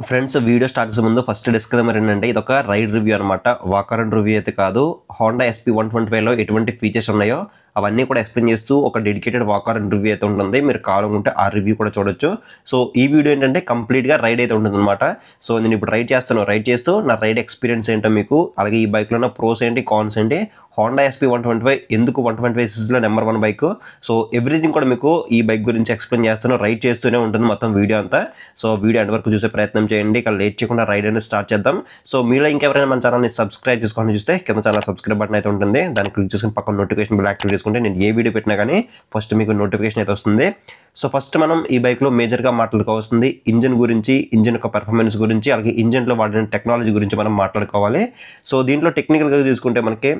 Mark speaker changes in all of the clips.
Speaker 1: Friends video start చేసే ముందు first disclaimer ఏంటంటే ఇది ఒక రైడ్ రివ్యూ అనమాట. వాకరన్ రివ్యూ అయితే కాదు. హోండా SP125లో ఎటువంటి ఫీచర్స్ ఉన్నాయో అవన్నీ కూడా ఎక్స్ప్లెయిన్ చేస్తూ ఒక డెడికేటెడ్ వాకరన్ రివ్యూ అయితే ఉంటుంది. మీరు కావాలనుకుంటే ఆ రివ్యూ కూడా చూడొచ్చు. సో ఈ వీడియో ఏంటంటే కంప్లీట్గా రైడ్ అయితే ఉంటుంది అనమాట. సో నేను ఇప్పుడు రైడ్ చేస్తూ నా రైడ్ ఎక్స్పీరియన్స్ ఏంటో మీకు, అలాగే ఈ బైక్లో ఉన్న ప్రోస్ ఏంటి, కాన్స్ ఏంటి, హోండా SP125 ఎందుకు 125cc number 1 bike, so everything కూడా మీకు ఈ బైక్ గురించి ఎక్స్ప్లెయిన్ చేస్తాను. రైడ్ చేస్తూనే ఉంటుంది మొత్తం వీడియో అంతా. సో వీడియో ఎండ్ వరకు చూసే ప్రయత్నం చేయండి. ఇక లేట్ చేయకుండా రైడ్ అనేది స్టార్ట్ చేద్దాం. సో మీలో ఇంకెవరైనా మన ఛానల్ని సబ్స్క్రైబ్ చేసుకోవాలని చూస్తే కింద ఛానల్ సబ్స్క్రైబ్ బటన్ అయితే ఉంటుంది. దాన్ని క్లిక్ చేసుకుని పక్కన నోటిఫికేషన్ బిల్ యాక్టివేట్ చేసుకుంటే నేను ఏ వీడియో పెట్టినా కానీ ఫస్ట్ మీకు నోటిఫికేషన్ అయితే వస్తుంది. సో ఫస్ట్ మనం ఈ బైక్లో మేజర్గా మాట్లాడుకోవాల్సింది ఇంజిన్ గురించి, ఇంజిన్ యొక్క పెర్ఫార్మెన్స్ గురించి, అలాగే ఇంజిన్లో వాడిన టెక్నాలజీ గురించి మనం మాట్లాడుకోవాలి. సో దీంట్లో టెక్నికల్గా చూసుకుంటే మనకి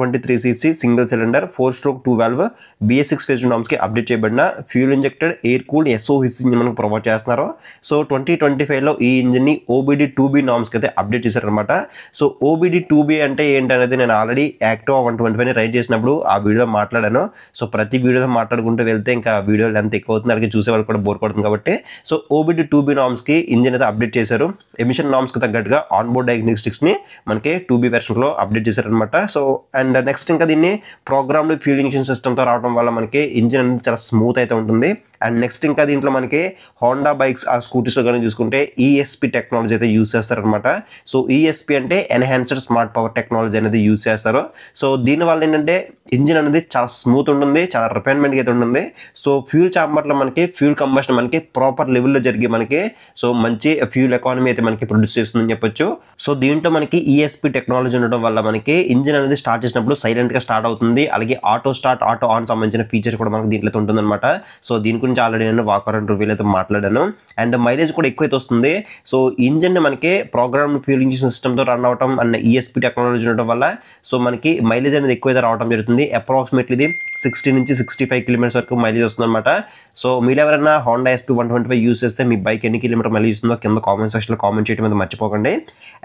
Speaker 1: 123cc single cylinder 4-stroke 2 valve BS6 phase నామ్స్కి అప్డేట్ చేయబడిన fuel injected air cooled SOHC engine మనకు ప్రొవైడ్ చేస్తున్నారు. సో 2025లో ఈ ఇంజిన్ని OBD2B నామ్స్కి అయితే అప్డేట్ చేశారనమాట. సో OBD2B అంటే ఏంటనేది నేను ఆల్రెడీ యాక్టివా 125ని రైడ్ చేసినప్పుడు ఆ వీడియోలో మాట్లాడాను. సో ప్రతి వీడియోలో మాట్లాడుకుంటూ వెళ్తే ఇంకా వీడియో లెంత్ ఎక్కువ అవుతుంది, అలాగే చూసే వాళ్ళు కూడా బోర్ పడుతుంది కాబట్టి సో OBD2B నామ్స్కి ఇంజిన్ అయితే అప్డేట్ చేశారు. ఎమిషన్ నామ్స్కి తగ్గట్టుగా ఆన్బోర్డ్ డయాగ్నోస్టిక్స్ని మనకి 2B వెర్షన్లో అప్డేట్ చేశారనమాట. సో అండ్ నెక్స్ట్ ఇంకా దీన్ని ప్రోగ్రామ్డ్ ఫ్యూల్ ఇంజెక్షన్ సిస్టమ్తో రావడం వల్ల మనకి ఇంజిన్ అనేది చాలా స్మూత్ అయితే ఉంటుంది. అండ్ నెక్స్ట్ ఇంకా దీంట్లో మనకి హోండా బైక్స్ ఆ స్కూటీస్లో కానీ చూసుకుంటే ESP టెక్నాలజీ అయితే యూజ్ చేస్తారనమాట. సో ESP అంటే ఎన్హాన్స్డ్ స్మార్ట్ పవర్ టెక్నాలజీ అనేది యూజ్ చేస్తారు. సో దీనివల్ల ఏంటంటే ఇంజిన్ అనేది చాలా స్మూత్ ఉంటుంది, చాలా రిఫైన్మెంట్ అయితే ఉంటుంది. సో ఫ్యూల్ చాంబర్లో మనకి ఫ్యూల్ కంబషన్ మనకి ప్రాపర్ లెవెల్లో జరిగి మనకి సో మంచి ఫ్యూల్ ఎకానమీ అయితే మనకి ప్రొడ్యూస్ చేస్తుందని చెప్పొచ్చు. సో దీంట్లో మనకి ESP టెక్నాలజీ ఉండడం వల్ల మనకి ఇంజిన్ అనేది స్టార్ట్ చేసినప్పుడు సైలెంట్గా స్టార్ట్ అవుతుంది, అలాగే ఆటో స్టార్ట్, ఆటో ఆన్ సంబంధించిన ఫీచర్ కూడా మనకి దీంట్లో ఉంటుందన్నమాట. సో దీని గురించి ఆల్రెడీ నేను వాకరన్ రివ్యూలో అయితే మాట్లాడాను. అండ్ మైలేజ్ కూడా ఎక్కువైతే వస్తుంది. సో ఇంజిన్ మనకి ప్రోగ్రామ్ ఫ్యూల్ ఇంజెక్షన్ సిస్టమ్తో రన్ అవటం అండ్ ESP టెక్నాలజీ ఉండడం వల్ల సో మనకి మైలేజ్ అనేది ఎక్కువైతే రావడం జరుగుతుంది. అప్రాక్సిమేట్లీ ఇది 60 నుంచి 65 కిలోమీటర్స్ వరకు మైలేజ్ వస్తుంది అనమాట. సో మీరు ఎవరైనా హోండా SP125 యూస్ చేస్తే మీ బైక్ ఎన్ని కిలోమీటర్ మైలేజ్ ఇస్తుందో కింద కామెంట్ సెక్షన్లో కామెంట్ చేయడం మీద మర్చిపోకండి.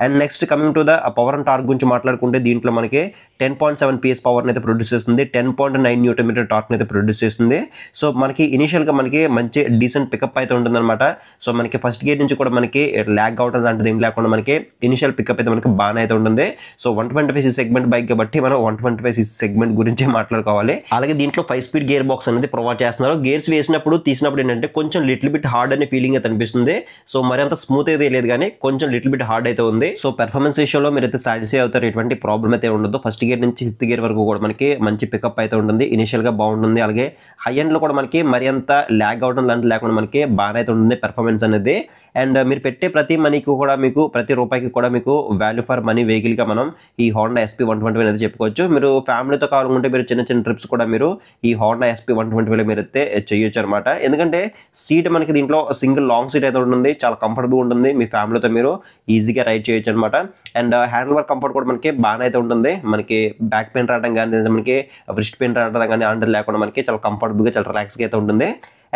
Speaker 1: And next coming to the power and torque గురించి మాట్లాడుకుంటే దీంట్లో మనకి 10.7 PS పవర్ని అయితే ప్రొడ్యూస్ చేస్తుంది, 10.9 Nm టార్క్ని అయితే ప్రొడ్యూస్ చేస్తుంది. సో మనకి ఇనిషియల్గా మనకి మంచి డీసెంట్ పికప్ అయితే ఉంటుందన్నమాట. సో మనకి ఫస్ట్ గేర్ నుంచి కూడా మనకి ల్యాగ్ అవడం లాంటిది ఏం లేకుండా మనకి ఇనిషియల్ పికప్ అయితే మనకి బాగానే అయితే ఉంటుంది. సో 125cc సెగ్మెంట్ బైక్ కాబట్టి మనం 125cc సెగ్మెంట్ గురించి మాట్లాడుకోవాలి. అలాగే దీంట్లో 5-speed గేర్ బాక్స్ అనేది ప్రొవైడ్ చేస్తున్నారు. గేర్స్ వేసినప్పుడు తీసినప్పుడు ఏంటంటే కొంచెం లిటిల్ బిట్ హార్డ్ అనే ఫీలింగ్ అయితే అనిపిస్తుంది. సో మరింత స్మూత్ అయితే లేదు కానీ కొంచెం లిటిల్ బిట్ హార్డ్ అయితే ఉంది. సో పెర్ఫార్మెన్స్ విషయంలో మీరు అయితే సాటిస్ఫై అవుతారు, ఎటువంటి ప్రాబ్లం అయితే ఉండదు. ఫస్ట్ గేర్ నుంచి 5th గేర్ వరకు కూడా మనకి మంచి పికప్ అయితే ఉంటుంది, ఇనిషియల్గా బాగుంటుంది. అలాగే హై ఎండ్లో కూడా మనకి మరి అంత ల్యాగ్ అవడం లాంటి లేకుండా మనకి బాగా అయితే ఉంటుంది పెర్ఫార్మెన్స్ అనేది. అండ్ మీరు పెట్టే ప్రతి మనీకి కూడా మీకు, ప్రతి రూపాయికి కూడా మీకు వాల్యూ ఫర్ మనీ వెహికల్గా మనం ఈ హోండా SP125 అనేది చెప్పుకోవచ్చు. మీరు ఫ్యామిలీతో కావాలనుకుంటే మీరు చిన్న చిన్న ట్రిప్స్ కూడా మీరు ఈ హోండా SP125లో మీరు అయితే చేయొచ్చు అనమాట. ఎందుకంటే సీట్ మనకి దీంట్లో సింగిల్ లాంగ్ సీట్ అయితే ఉంటుంది, చాలా కంఫర్టబుల్ ఉంటుంది. మీ ఫ్యామిలీతో మీరు ఈజీగా రైడ్ చేయొచ్చు అనమాట. అండ్ హ్యాండిల్ బార్ కంఫర్ట్ కూడా మనకి బాగానే అయితే ఉంటుంది. మనకి బ్యాక్ పెయిన్ రావడం కానీ, మనకి రిస్ట్ పెయిన్ రావడం కానీ అంటే లేకుండా మనకి చాలా కంఫర్టబుల్గా, చాలా రిలాక్స్గా అయితే ఉంటుంది.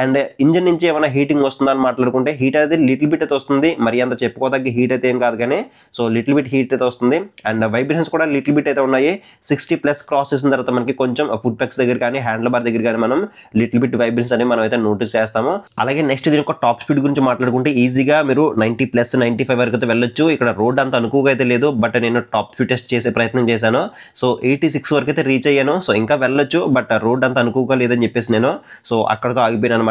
Speaker 1: అండ్ ఇంజిన్ నుంచి ఏమైనా హీటింగ్ వస్తుందని మాట్లాడుకుంటే హీట్ అనేది లిటిల్ బిట్ అయితే వస్తుంది, మరి అంత చెప్పుకోదగ్గ హీట్ అయితే ఏం కాదు కానీ సో లిటిల్ బిట్ హీట్ అయితే వస్తుంది. అండ్ వైబ్రేషన్స్ కూడా లిటిల్ బిట్ అయితే ఉన్నాయి. 60+ క్రాస్ చేసిన తర్వాత మనకి కొంచెం ఫుట్ పెక్స్ దగ్గర కానీ హ్యాండిల్ బార్ దగ్గర కానీ మనం లిటిల్ బిట్ వైబ్రేషన్స్ అని మనం అయితే నోటీస్ చేస్తాము. అలాగే నెక్స్ట్ దీని యొక్క టాప్ స్పీడ్ గురించి మాట్లాడుకుంటే ఈజీగా మీరు 90+, 95 వరకు అయితే వెళ్ళొచ్చు. ఇక్కడ రోడ్ అంత అనుకువగా అయితే లేదు, బట్ నేను టాప్ స్పీడ్ టెస్ట్ చేసే ప్రయత్నం చేశాను. సో 86 వరకు అయితే రీచ్ అయ్యాను. సో ఇంకా వెళ్ళొచ్చు, బట్ రోడ్ అంత అనుకువగా లేదని చెప్పేసి నేను సో అక్కడతో ఆగిపోయాను అనమాట.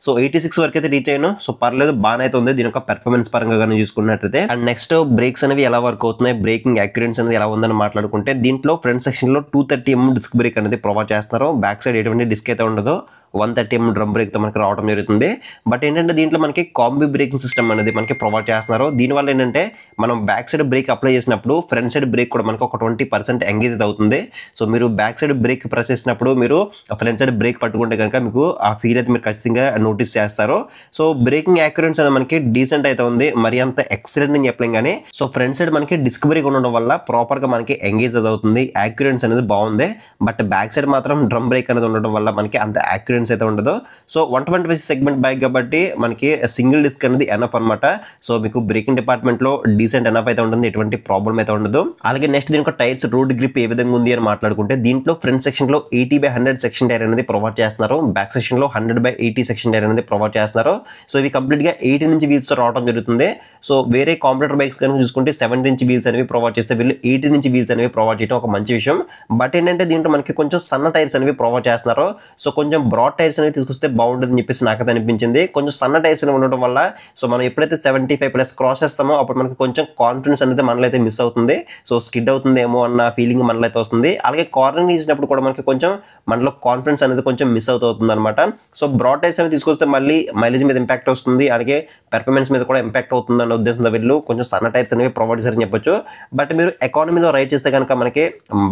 Speaker 1: సో 86 వరకు అయితే రీచ్ అయ్యాను. సో పర్లేదు, బాగానే అయితే ఉంది దీని యొక్క పెర్ఫార్మెన్స్ పరంగా కానీ చూసుకున్నట్లయితే. అండ్ నెక్స్ట్ బ్రేక్స్ అనేవి ఎలా వర్క్ అవుతున్నాయి, బ్రేకింగ్ యాక్యురెన్సీ అనేది ఎలా ఉందని మాట్లాడుకుంటే దీంట్లో ఫ్రంట్ సెక్షన్ లో 230mm డిస్క్ బ్రేక్ అనేది ప్రొవైడ్ చేస్తున్నారు. బ్యాక్ సైడ్ ఎటువంటి డిస్క్ అయితే ఉండదు, 130mm డ్రమ్ బ్రేక్తో మనకి రావడం జరుగుతుంది. బట్ ఏంటంటే దీంట్లో మనకి కాంబీ బ్రేకింగ్ సిస్టమ్ అనేది మనకి ప్రొవైడ్ చేస్తున్నారు. దీనివల్ల ఏంటంటే మనం బ్యాక్ సైడ్ బ్రేక్ అప్లై చేసినప్పుడు ఫ్రంట్ సైడ్ బ్రేక్ కూడా మనకి ఒక 20% ఎంగేజ్ అవుతుంది. సో మీరు బ్యాక్ సైడ్ బ్రేక్ ప్రెస్ చేసినప్పుడు మీరు ఫ్రంట్ సైడ్ బ్రేక్ పట్టుకుంటే కనుక మీకు ఆ ఫీల్ అయితే మీరు ఖచ్చితంగా నోటీస్ చేస్తారు. సో బ్రేకింగ్ యాక్యురెన్స్ అనేది మనకి డీసెంట్ అయితే ఉంది, మరి అంత ఎక్సలెంట్ అని చెప్పలేం కానీ. సో ఫ్రంట్ సైడ్ మనకి డిస్క్ బ్రేక్ ఉండడం వల్ల ప్రాపర్గా మనకి ఎంగేజ్ అవుతుంది, యాక్యురెన్స్ అనేది బాగుంది. బట్ బ్యాక్ సైడ్ మాత్రం డ్రమ్ బ్రేక్ అనేది ఉండడం వల్ల మనకి అంత యాక్యురెన్స్ ఎక్స్పీరియన్స్ అయితే ఉండదు. సో 125 సెగ్మెంట్ బైక్ కాబట్టి మనకి సింగిల్ డిస్క్ అనేది ఎనఫ్ అనమాట. సో మీకు బ్రేకింగ్ డిపార్ట్మెంట్ లో డీసెంట్ ఎనఫ్ అయితే ఉంటుంది, ఎటువంటి ప్రాబ్లం అయితే ఉండదు. అలాగే నెక్స్ట్ దీనికి టైర్స్ రోడ్ గ్రిప్ ఏ విధంగా ఉంది అని మాట్లాడుకుంటే దీంట్లో ఫ్రంట్ సెక్షన్ లో 80/100 సెక్షన్ టైర్ అనేది ప్రొవైడ్ చేస్తున్నారు. బ్యాక్ సెక్షన్ లో 100/80 సెక్షన్ టైర్ అనేది ప్రొవైడ్ చేస్తున్నారు. సో ఇవి కంప్లీట్ గా 18 ఇంచ్ వీల్స్ తో రావడం జరుగుతుంది. సో వేరే కాంపిటేటర్ బైక్స్ కనుక చూసుకుంటే 17 ఇంచ్ వీల్స్ అనేవి ప్రొవైడ్ చేస్తే వీళ్ళు 18 ఇంచ్ వీల్స్ అనేవి ప్రొవైడ్ చేయడం ఒక మంచి విషయం. బట్ ఏంటంటే దీంట్లో మనకి కొంచెం సన్న టైర్స్ అనేవి ప్రొవైడ్ చేస్తున్నారు. సో కొంచెం బ్రాడ్ టైర్స్ అనేవి తీసుకొస్తే బాగుంటుంది అని చెప్పేసి నాకు అనిపించింది. కొంచెం సన్న టైర్స్ అనేవి ఉండడం వల్ల సో మనం ఎప్పుడైతే 75+ క్రాస్ చేస్తామో అప్పుడు మనకి కొంచెం కాన్ఫిడెన్స్ అనేది మనలో అయితే మిస్ అవుతుంది. సో స్కిడ్ అవుతుందేమో అన్న ఫీలింగ్ మనలో అయితే వస్తుంది. అలాగే కార్నర్ ఇచ్చినప్పుడు కూడా మనకి కొంచెం మనలో కాన్ఫిడెన్స్ అనేది కొంచెం మిస్ అవుతుంది అనమాట. సో బ్రాడ్ టైర్స్ అనేవి తీసుకొస్తే మళ్ళీ మైలేజ్ మీద ఇంపాక్ట్ వస్తుంది, అలాగే పెర్ఫార్మెన్స్ మీద కూడా ఇంపాక్ట్ అవుతుంది అన్న ఉద్దేశంతో వీళ్ళు కొంచెం సన్న టైర్స్ అనేవి ప్రొవైడ్ చేశారని చెప్పొచ్చు. బట్ మీరు ఎకానమీలో రైడ్ చేస్తే కనుక మనకి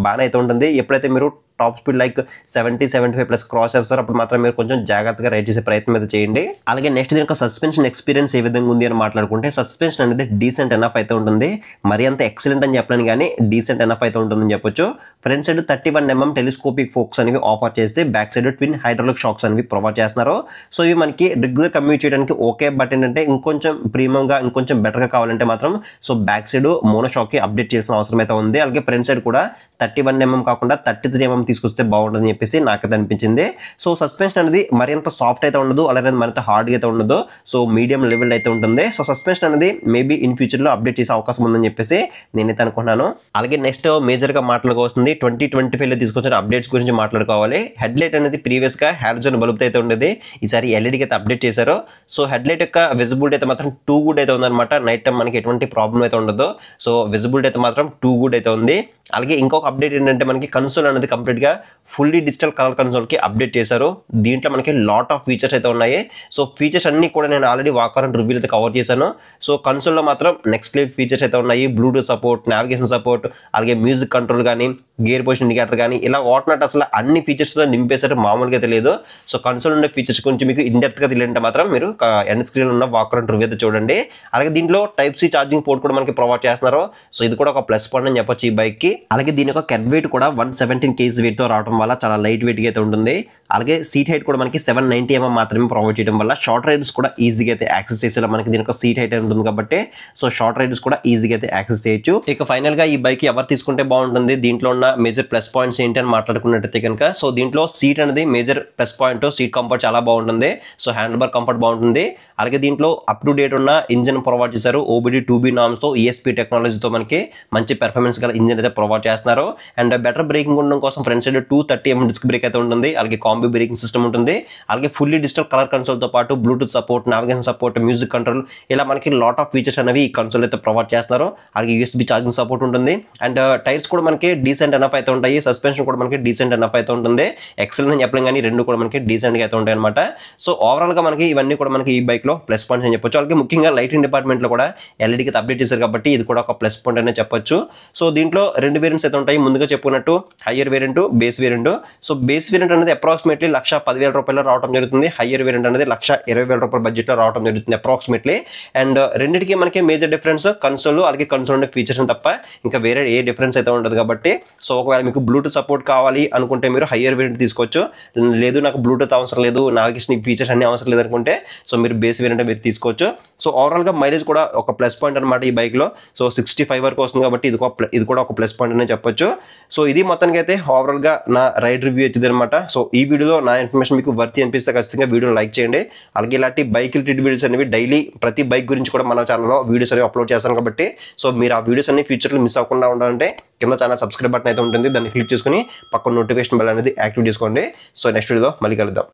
Speaker 1: బాగానే అయితే ఉంటుంది. ఎప్పుడైతే మీరు టాప్ స్పీడ్ లైక్ 70-75+ క్రాస్ చేస్తారు అప్పుడు మాత్రం మీరు కొంచెం జాగ్రత్తగా రైడ్ చేసే ప్రయత్నం అయితే చేయండి. అలాగే నెక్స్ట్ దీని సస్పెన్షన్ ఎక్స్పీరియన్స్ ఏ విధంగా ఉంది అని మాట్లాడుకుంటే సస్పెన్షన్ అనేది డీసెంట్ ఎనఫ్ అయితే ఉంటుంది. మరి అంత ఎక్సలెంట్ అని చెప్పలేను కానీ డీసెంట్ ఎనఫ్ అయితే ఉంటుందని చెప్పొచ్చు. Front side 31mm telescopic forks అనేవి ఆఫర్ చేస్తే back side twin hydraulic shocks అనేవి ప్రొవైడ్ చేస్తున్నారు. సో ఇవి మనకి రెగ్యులర్ కమ్యూట్ చేయడానికి ఓకే. బట్ ఏంటంటే ఇంకొంచెం ప్రీమియంగా ఇంకొంచెం బెటర్గా కావాలంటే మాత్రం సో బ్యాక్ సైడ్ మోనో షాక్కి అప్డేట్ చేసిన అవసరం అయితే ఉంది. అలాగే ఫ్రంట్ సైడ్ కూడా 31mm కాకుండా 33mm తీసుకొస్తే బాగుంటుందని చెప్పేసి నాకైతే అనిపించింది. సో సస్పెన్షన్ అనేది మరింత సాఫ్ట్ అయితే ఉండదు, అలాగే మరింత హార్డ్గా అయితే ఉండదు. సో మీడియం లెవెల్ అయితే ఉంటుంది. సో సస్పెన్షన్ అనేది మేబీ ఇన్ ఫ్యూచర్లో అప్డేట్ చేసే అవకాశం ఉందని చెప్పేసి నేనైతే అనుకున్నాను. అలాగే నెక్స్ట్ మేజర్గా మాట్లాడుకోవాల్సింది 2025లో తీసుకొచ్చిన అప్డేట్స్ గురించి మాట్లాడుకోవాలి. హెడ్ లైట్ అనేది ప్రీవియస్గా హ్యాలోజన్ బల్బ్ అయితే ఉండేది, ఈసారి ఎల్ఈడికి అయితే అప్డేట్ చేశారు. సో హెడ్ లైట్ యొక్క విజిబిలిటీ అయితే మాత్రం టూ గుడ్ అయితే ఉందన్నమాట. నైట్ టైం మనకి ఎటువంటి ప్రాబ్లం అయితే ఉండదు. సో విజిబిలిటీ అయితే మాత్రం టూ గుడ్ అయితే ఉంది. అలాగే ఇంకొక అప్డేట్ ఏంటంటే మనకి కన్సోల్ అనేది కంప్లీట్గా ఫుల్లీ డిజిటల్ కలర్ కన్సోల్కి అప్డేట్ చేశారు. దీంట్లో మనకి లాట్ ఆఫ్ ఫీచర్స్ అయితే ఉన్నాయి. సో ఫీచర్స్ అన్ని కూడా నేను ఆల్రెడీ వాకర్ రివ్యూలు అయితే కవర్ చేశాను. సో కన్సోల్లో మాత్రం నెక్స్ట్ లెవెల్ ఫీచర్స్ అయితే ఉన్నాయి. బ్లూటూత్ సపోర్ట్, నావిగేషన్ సపోర్ట్, అలాగే మ్యూజిక్ కంట్రోల్ కానీ, గేర్ పొజిషన్ ఇండికేటర్ కానీ ఇలా వాటినట్టు అసలు అన్ని ఫీచర్స్తో నింపేశారు, మామూలుగా తెలియదు. సో కన్సోల్ ఉండే ఫీచర్స్ గురించి మీకు ఇన్డెప్త్గా తెలియాలంటే మాత్రం మీరు ఎండ్ స్క్రీన్ ఉన్న వాకర్ రివ్యూ అయితే చూడండి. అలాగే దీంట్లో Type-C ఛార్జింగ్ పోర్ట్ కూడా మనకి ప్రొవైడ్ చేస్తున్నారు. సో ఇది కూడా ఒక ప్లస్ పాయింట్ అని చెప్పొచ్చు ఈ బైక్కి. అలాగే దీని యొక్క కెడ్ వెయిట్ కూడా 117 kg వెయిట్తో రావడం వల్ల చాలా లైట్ వెయిట్గా అయితే ఉంటుంది. అలాగే సీట్ హైట్ కూడా మనకి 790mm మాత్రమే ప్రొవైడ్ చేయడం వల్ల షార్ట్ రైడర్స్ కూడా ఈజీగా అయితే యాక్సెస్ చేసేలా మనకి దీని యొక్క సీట్ హైట్ ఉంటుంది కాబట్టి సో షార్ట్ రైడర్స్ కూడా ఈజీగా అయితే యాక్సెస్ చేయొచ్చు. ఇక ఫైనల్ గా ఈ బైక్ ఎవరు తీసుకుంటే బాగుంటుంది, దీంట్లో ఉన్న మేజర్ ప్లస్ పాయింట్స్ ఏంటి అని మాట్లాడుకున్నట్టయితే కనుక సో దీంట్లో సీట్ అనేది major plus point. Seat comfort చాలా బాగుంటుంది. సో హ్యాండిల్ బార్ కంఫర్ట్ బాగుంటుంది. అలాగే దీంట్లో అప్ టు డేట్ ఉన్న ఇంజిన్ ప్రొవైడ్ చేశారు. OBD 2B నామ్స్తో ESP టెక్నాలజీతో మనకి మంచి పెర్ఫార్మెన్స్ గల ఇంజిన్ అయితే ప్రొవైడ్ చేస్తున్నారు. అండ్ బెటర్ బ్రేకింగ్ ఉండడం కోసం front side 230mm disc brake అయితే ఉంటుంది. అలాగే కాంబీ బ్రేకింగ్ సిస్టమ్ ఉంటుంది. అలాగే ఫుల్లీ డిజిటల్ కలర్ కన్సోల్తో పాటు Bluetooth support, navigation support, music control ఇలా మనకి లాట్ ఆఫ్ ఫీచర్స్ అనేవి ఈ కన్సోల్ అయితే ప్రొవైడ్ చేస్తున్నారు. అలాగే USB ఛార్జింగ్ సపోర్ట్ ఉంటుంది. అండ్ టైర్స్ కూడా మనకి డీసెంట్ ఎనఫ్ అయితే ఉంటాయి. సస్పెన్షన్ కూడా మనకి డీసెంట్ ఎనఫ్ అయితే ఉంటుంది. ఎక్సలెంట్ అని చెప్పలేం కానీ రెండు కూడా మనకి డీసెంట్గా అయితే ఉంటాయి అనమాట. సో ఓవరాల్గా మనకి ఇవన్నీ కూడా మనకి ఈ బైక్లో ప్లస్ పాయింట్స్ అని చెప్పొచ్చు. అలాగే ముఖ్యంగా లైటింగ్ డిపార్ట్మెంట్లో కూడా ఎల్ఈడికి అప్డేట్ చేశారు కాబట్టి ఇది కూడా ఒక ప్లస్ పాయింట్ అనే చెప్పొచ్చు. సో దీంట్లో రెండు వేరియంట్స్ అయితే ఉంటాయి. ముందుగా చెప్పుకున్నట్టు higher variant, base variant. So base variant అనేది అప్రాక్సిమేట్లీ 1,10,000 రూపాయలు రావడం జరుగుతుంది. హయ్యర్ వేరియంట్ అనేది 1,20,000 రూపాయల బడ్జెట్లో రావడం జరుగుతుంది అప్రాక్సిమేట్లీ. అండ్ రెండింటికి మనకి మేజర్ డిఫరెన్స్ కన్సోల్, అలాగే కన్సోల్ ఉండే ఫీచర్స్ తప్ప ఇంకా వేరే ఏ డిఫరెన్స్ అయితే ఉండదు కాబట్టి సో ఒకవేళ మీకు బ్లూటూత్ సపోర్ట్ కావాలి అనుకుంటే మీరు హయ్యర్ వేరియంట్ తీసుకోవచ్చు. లేదు నాకు బ్లూటూత్ అవసరం లేదు, నావిగేషన్ ఫీచర్స్ అన్ని అవసరం లేదు అనుకుంటే సో మీరు బేస్ వేరియంట్ మీరు తీసుకోవచ్చు. సో ఓవరాల్గా మైలేజ్ కూడా ఒక ప్లస్ పాయింట్ అనమాట ఈ బైక్లో. సో 65 వరకు వస్తుంది కాబట్టి ఇది కూడా ఒక ప్లస్ పాయింట్ అనే చెప్పొచ్చు. సో ఇది మొత్తానికి అయితే ఓవరాల్గా నా రైడ్ రివ్యూ అవుతుంది అనమాట. సో ఈ వీడియోలో నా ఇన్ఫర్మేషన్ మీకు వర్తి అనిపిస్తే ఖచ్చితంగా వీడియోని లైక్ చేయండి. అలాగే ఇలాంటి బైక్ రిలేటెడ్ వీడియోస్ అనేవి డైలీ ప్రతి బైక్ గురించి కూడా మన ఛానల్లో వీడియోస్ అనేవి అప్లోడ్ చేస్తాను కాబట్టి సో మీరు ఆ వీడియోస్ అన్ని ఫ్యూచర్లో మిస్ అవ్వకుండా ఉండాలంటే కింద ఛానల్ సబ్స్క్రైబ్ బటన్ అయితే ఉంటుంది. దాన్ని క్లిక్ చేసుకుని పక్కన నోటిఫికేషన్ బెల్ అనేది యాక్టివ్ చేసుకోండి. సో నెక్స్ట్ వీడియోలో మళ్ళీ కలుద్దాం.